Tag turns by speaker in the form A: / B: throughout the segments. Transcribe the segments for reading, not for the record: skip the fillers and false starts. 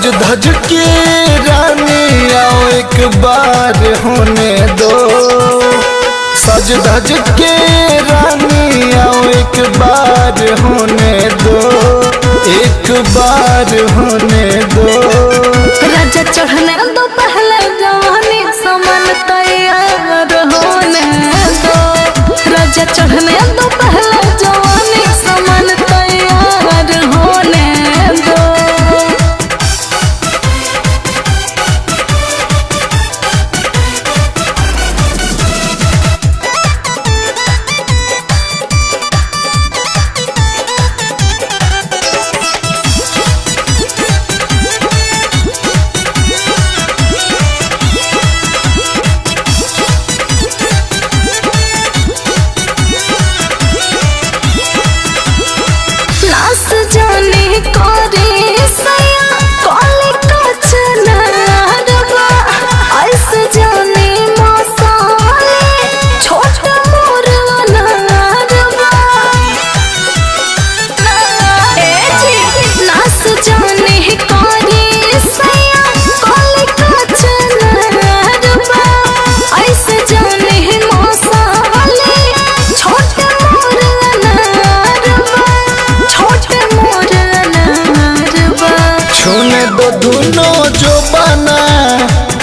A: सज धज के रानी आओ एक बार होने दो, सज धज के रानी आओ एक बार होने दो, एक बार होने दो।
B: राजा चढ़ने दो पहले जवानी समान तैयार होने दो, राजा चढ़ने दो पहले जवानी समान तैयार होने दो।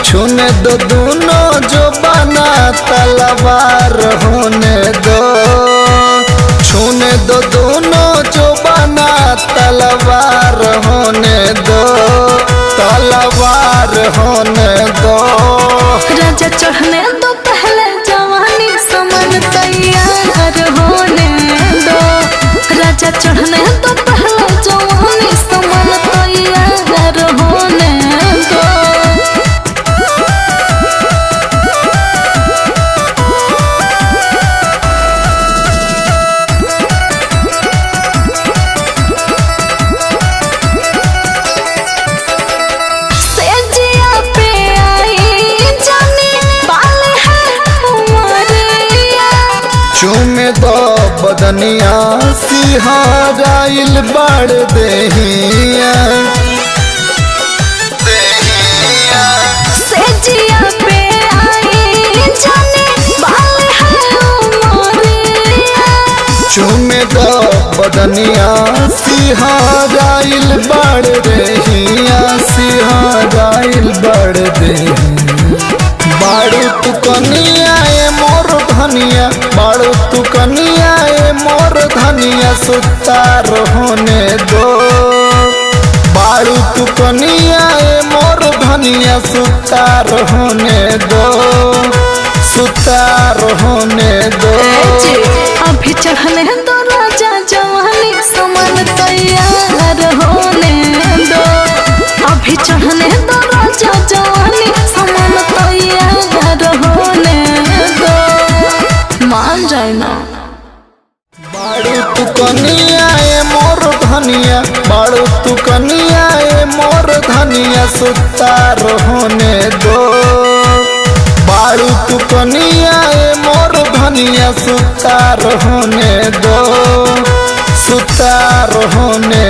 A: छूने दो दोनों जो बना तलवार होने दो, छूने दो दोनों जो बना तलवार होने दो, तलवार होने दो।
B: राजा चढ़ने दो पहले जवानी समान तैयार होने दो, राजा चढ़ने दो पहले जवानी समान तैयार होने दो।
A: चूमे दो बदनिया सिहाराइल बाड़ देहिया,
B: सेजिया पे आई जाने बाल है उमरिया।
A: चूमे दो बदनिया सिहाराइल बाड़ देहिया, सिहाराइल बाड़ देहिया। बाड़ू तू कनिया ए मोर धनिया, बाड़ू तू कनिया ए मोर धनिया सुतार होने दो, बाड़ू तू कनिया ए मोर धनिया सुतार होने दो, सुतार होने दो।
B: अभी चढ़ने दो राजा जवानी समान तैयार होने दो, अभी चढ़ने दो राजा जवानी समान तैयार होने दो। मान जाए ना।
A: बाड़ू तू कनिया ए मोर धनिया, बाड़ू तू कनिया ए मोर धनिया सुतार होने दो, बाड़ू तू कनिया ए मोर धनिया सुतार होने दो, सुतार होने